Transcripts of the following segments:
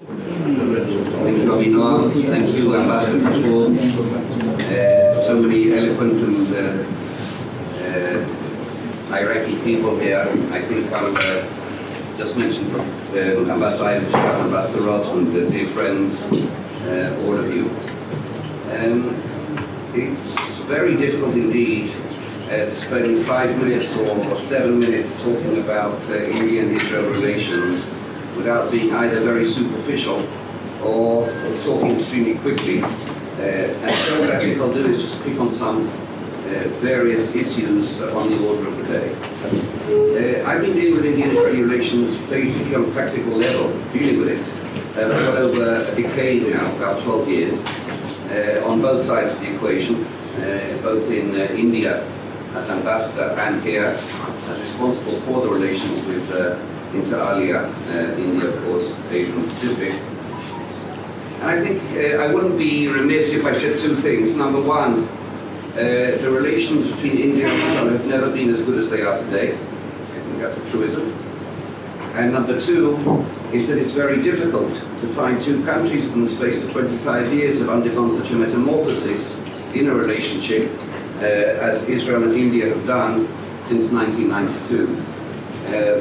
Thank you, Abhinav. Thank you, Ambassador Kapoor. So many eloquent and Iraqi people here. I think I'll just mention Ambassador Eizenstat, Ambassador Ross, and dear friends, all of you. It's very difficult indeed to spend 5 minutes or 7 minutes talking about India and Israel relations without being either very superficial or talking extremely quickly. And so what I think I'll do is just pick on some various issues on the order of the day. I've been dealing with Indian-Israeli relations basically on a practical level, dealing with it for over a decade now, about 12 years, on both sides of the equation, both in India as ambassador and here as responsible for the relations with Inter Alia, India, of course, Asia and Pacific. And I think I wouldn't be remiss if I said two things. Number one, the relations between India and Israel have never been as good as they are today. I think that's a truism. And number two is that it's very difficult to find two countries in the space of 25 years have undergone such a metamorphosis in a relationship as Israel and India have done since 1992.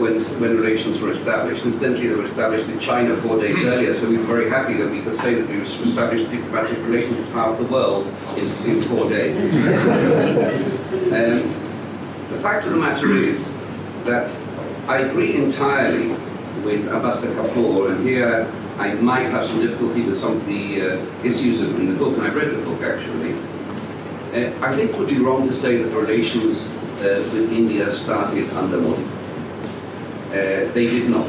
When relations were established. Incidentally, they were established in China 4 days earlier, so we were very happy that we could say that we established diplomatic relations with half the world in 4 days. The fact of the matter is that I agree entirely with Ambassador Kapoor, and here I might have some difficulty with some of the issues in the book, and I've read the book actually. I think it would be wrong to say that the relations with India started under Modi. They did not.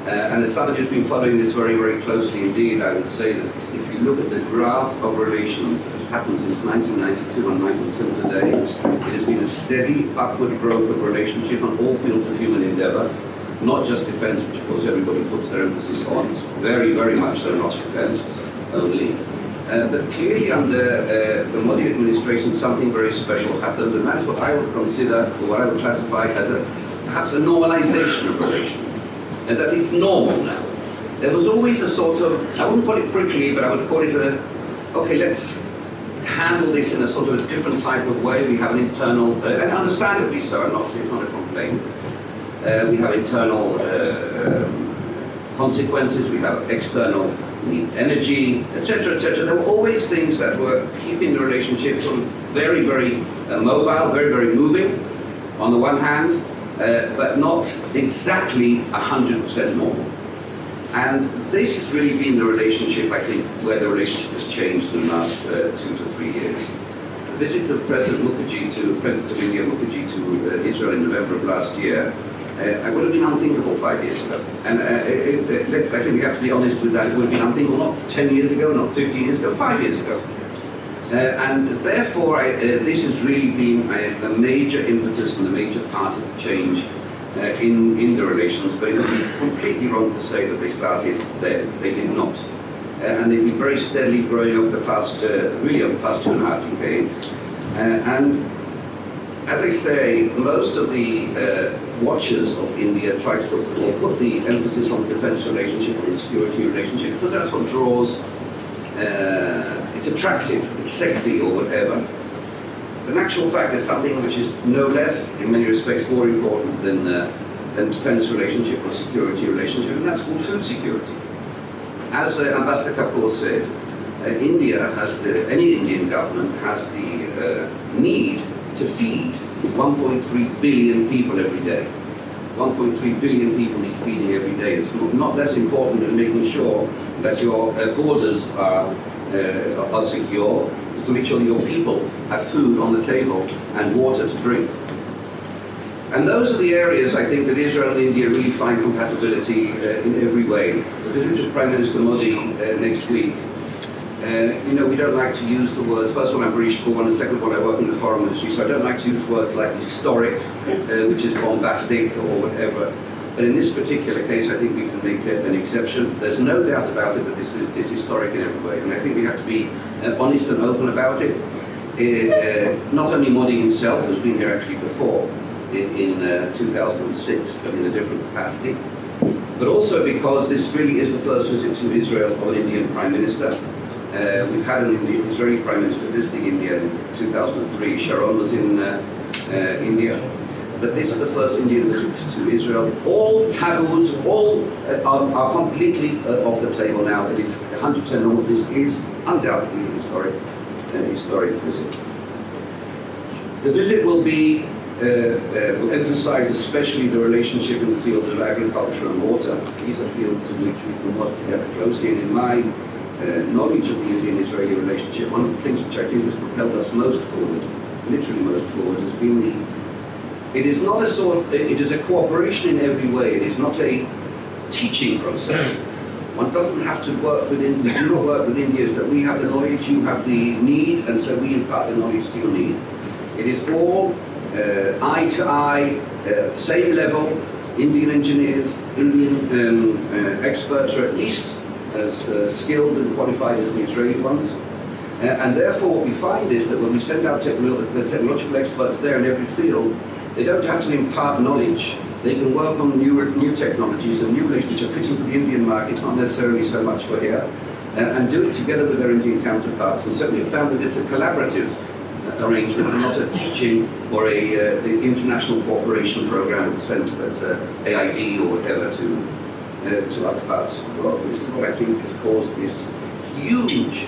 And as somebody who's been following this very, very closely indeed, I would say that if you look at the graph of relations that has happened since 1992 and 1992 today, it has been a steady upward growth of relationship on all fields of human endeavor, not just defense, which of course everybody puts their emphasis on, very, very much so not defense only. But clearly under the Modi administration, something very special happened, and that's what I would consider, or what I would classify as perhaps a normalization of relations, and that it's normal now. There was always a sort of, I wouldn't call it prickly, but I would call it okay, let's handle this in a sort of a different type of way. We have an internal, and understandably so, it's not a complaint. We have internal consequences, we have external need energy, etc., etc. There were always things that were keeping the relationship sort of very, very mobile, very, very moving, on the one hand, but not exactly 100% normal. And this has really been the relationship, I think, where the relationship has changed in the last 2 to 3 years. The visit of President of India Mukherjee to Israel in November of last year, I would have been unthinkable 5 years ago. And I think we have to be honest with that. It would have been unthinkable not 10 years ago, not 15 years ago, 5 years ago. And therefore, this has really been a major impetus and a major part of the change in the relations, but it would be completely wrong to say that they started there. They did not. And they've been very steadily growing over the past, really over the past 2.5 decades. And as I say, most of the watchers of India try to put the emphasis on the defense relationship and the security relationship, because that's what draws it's attractive, it's sexy or whatever. But in actual fact, there's something which is no less, in many respects, more important than defense relationship or security relationship, and that's called food security. As Ambassador Kapoor said, India has any Indian government has the need to feed 1.3 billion people every day. 1.3 billion people need feeding every day. It's not less important than making sure that your borders are secure, is to make sure that your people have food on the table and water to drink. And those are the areas, I think, that Israel and India really find compatibility in every way. The visit of Prime Minister Modi next week, we don't like to use the words, first of all I'm British born, and second of all I work in the foreign ministry, so I don't like to use words like historic, which is bombastic or whatever. But in this particular case, I think we can make an exception. There's no doubt about it that this is historic in every way, and I think we have to be honest and open about it. Not only Modi himself, who's been here actually before, in 2006, but in a different capacity. but also because this really is the first visit to Israel of an Indian Prime Minister. We've had an Israeli Prime Minister visiting India in 2003. Sharon was in India. But this is the first Indian visit to Israel. All taboos, are completely off the table now. And it's 100% normal. This is undoubtedly a historic visit. The visit will will emphasize especially the relationship in the field of agriculture and water. These are fields in which we can work together closely. And in my knowledge of the Indian-Israeli relationship, one of the things which I think has propelled us most forward, literally most forward, has been it is not it is a cooperation in every way. It is not a teaching process. One doesn't have to work we do not work with India, that we have the knowledge, you have the need, and so we impart the knowledge to your need. It is all eye to eye, same level. Indian engineers, Indian experts are at least as skilled and qualified as the Israeli ones. And therefore what we find is that when we send out the technological experts there in every field, they don't have to impart knowledge. They can work on new technologies and new relationships which are fitting for the Indian market, not necessarily so much for here, and do it together with their Indian counterparts. And certainly we found that this is a collaborative arrangement, not a teaching or a international cooperation program in the sense that AID or whatever to other parts of the world. This is what I think has caused this huge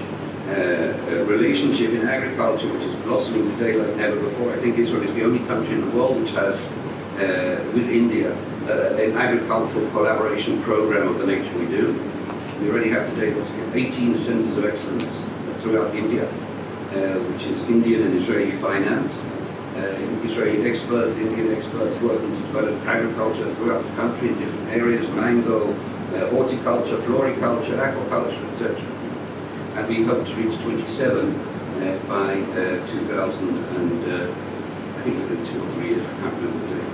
relationship in agriculture, which is blossoming today like never before. I think Israel is the only country in the world which has, with India, an agricultural collaboration program of the nature we do. We already have today 18 centers of excellence throughout India, which is Indian and Israeli finance. Israeli experts, Indian experts working to develop agriculture throughout the country in different areas, mango, horticulture, floriculture, aquaculture, etc. And we hope to reach 27 by 2000 and I think within 2 or 3 years, I can't remember the date.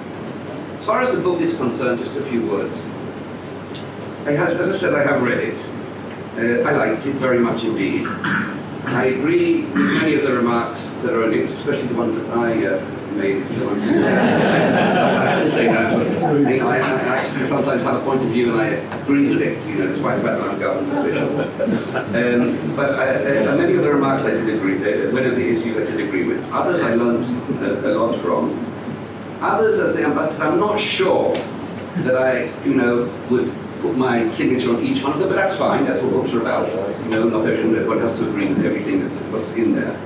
As far as the book is concerned, just a few words. As I said, I have read it. I liked it very much indeed. I agree with many of the remarks that are in it, especially the ones that I made. I have to say that. I actually sometimes have a point of view and I agree with it, despite the fact that I'm a government official. But many of the remarks I did agree with, many of the issues I did agree with. Others I learned a lot from. Others, as the ambassadors, I'm not sure that I, would put my signature on each one of them, but that's fine. That's what books are about. Not everyone has to agree with everything that's what's in there.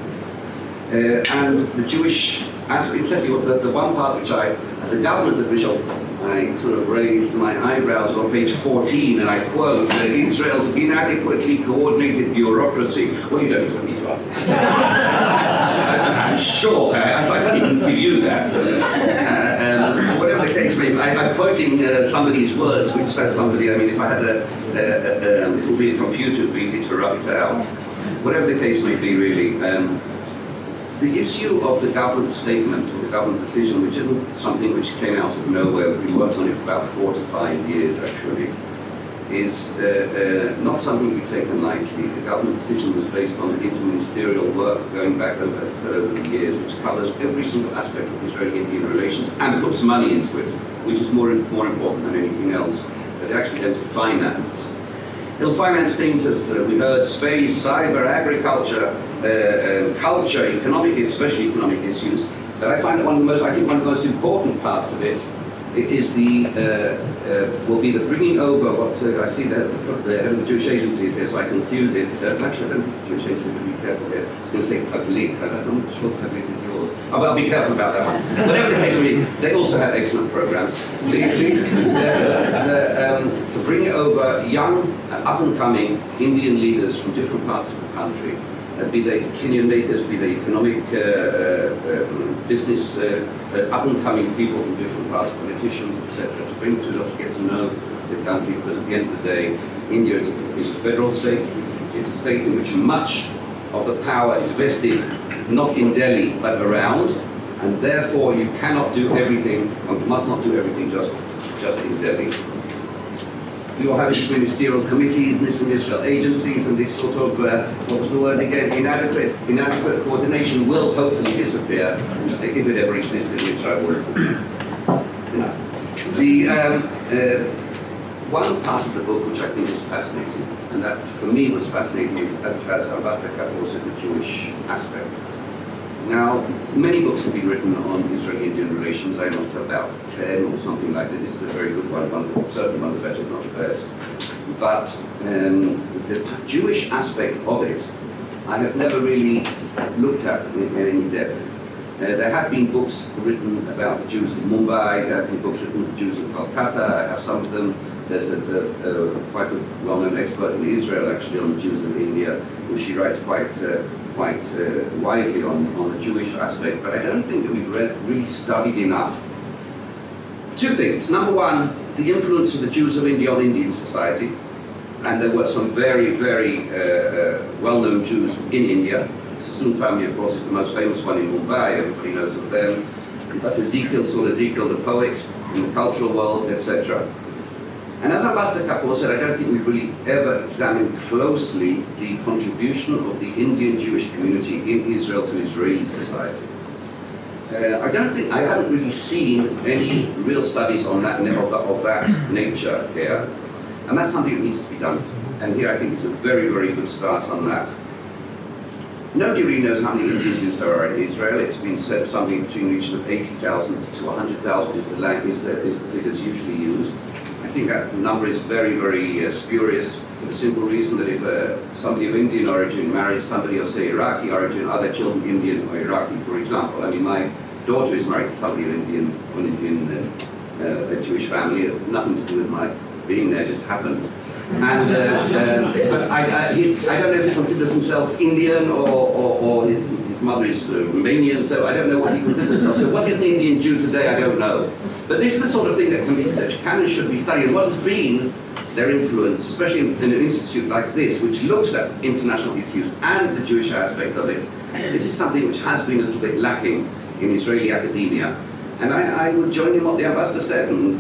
And the Jewish aspect, certainly the one part which I, as a government official, I sort of raised my eyebrows on page 14, and I quote, Israel's inadequately coordinated bureaucracy. Well, you don't expect me to answer this. I'm sure, I can't even give you that. Whatever the case may be, I'm quoting somebody's words, which says somebody, if I had it would be a computer, it would be easy to rub it out. Whatever the case may be, really. The issue of the government statement or the government decision, which isn't something which came out of nowhere, we've been working on it for about 4 to 5 years actually, is not something we've taken lightly. The government decision was based on interministerial work going back over the years, which covers every single aspect of Israeli-Indian relations and puts money into it, which is more important than anything else. But actually going to finance. It'll finance things as we heard, space, cyber, agriculture, culture, especially economic issues. But I find that one of the most important parts of it is will be the bringing over what I see the head of the Jewish agency is here, so I can accuse it. Actually, I don't think the Jewish agency will be careful here. I was going to say Taglit. I'm not sure Taglit is yours. Oh, well, be careful about that one. Whatever the case may be, they also have excellent programs. To bring over young, up-and-coming Indian leaders from different parts of the country, be they opinion makers, be they economic, business, up-and-coming people from different parts, politicians, etc., to bring to get to know the country, because at the end of the day, India is a federal state. It's a state in which much of the power is vested not in Delhi, but around, and therefore you cannot do everything, and must not do everything just in Delhi. We will have ministerial committees, Israel agencies, and this sort of, what was the word again, inadequate coordination will hopefully disappear, if it ever existed, which I would. one part of the book which I think is fascinating, and that for me was fascinating, is as Ambassador Kapoor said, the Jewish aspect. Now, many books have been written on Israeli-Indian relations. I must have about 10 or something like that. This is a very good one, certainly one of the better, not the best. But the Jewish aspect of it, I have never really looked at in any depth. There have been books written about the Jews of Mumbai, there have been books written about the Jews of Calcutta, I have some of them. There's quite a well-known expert in Israel, actually, on the Jews of India, who she writes quite widely on the Jewish aspect, but I don't think that we've really studied enough. Two things. Number one, the influence of the Jews of India on Indian society, and there were some very, very well-known Jews in India. The Sassoon family, of course, is the most famous one in Mumbai, everybody knows of them. But Ezekiel the poet, in the cultural world, etc. And as Ambassador Kapoor said, I don't think we've really ever examined closely the contribution of the Indian Jewish community in Israel to Israeli society. I haven't really seen any real studies on that of that nature here, and that's something that needs to be done. And here I think it's a very, very good start on that. Nobody really knows how many Indian Jews there are in Israel. It's been said something between the region of 80,000 to 100,000 is the figures usually used. I think that number is very, very spurious for the simple reason that if somebody of Indian origin marries somebody of, say, Iraqi origin, are their children Indian or Iraqi, for example? I mean, my daughter is married to somebody of Indian Jewish family. It had nothing to do with my being there, just happened. And but I don't know if he considers himself Indian or his mother is Romanian, so I don't know what he considers himself. So what is an Indian Jew today, I don't know. But this is the sort of thing that can and should be studied. And what has been their influence, especially in an institute like this, which looks at international issues and the Jewish aspect of it. This is something which has been a little bit lacking in Israeli academia. And I would join in what the ambassador said and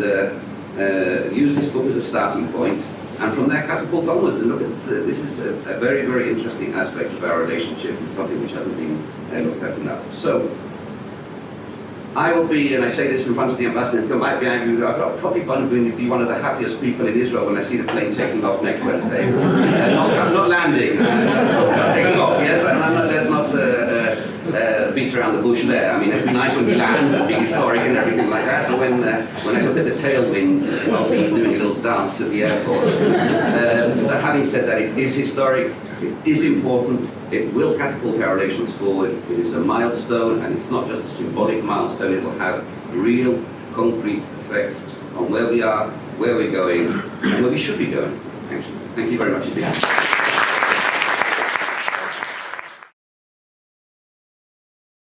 use this book as a starting point. And from there, catapult onwards and look at this is a very, very interesting aspect of our relationship. It's something which hasn't been looked at enough. So, I will be, and I say this in front of the ambassador, and might be angry, I'll probably be one of the happiest people in Israel when I see the plane taking off next Wednesday. Not landing, taking off, yes, let's not beat around the bush there. I mean, it'd be nice when we land, it'd be historic and everything like that, but when I look at the tailwind, I'll be doing a little dance at the airport. But having said that, it is historic, it is important, it will catapult our relations forward, it is a milestone, and it's not just a symbolic milestone, it will have real, concrete effect on where we are, where we're going, and where we should be going. Thank you very much indeed.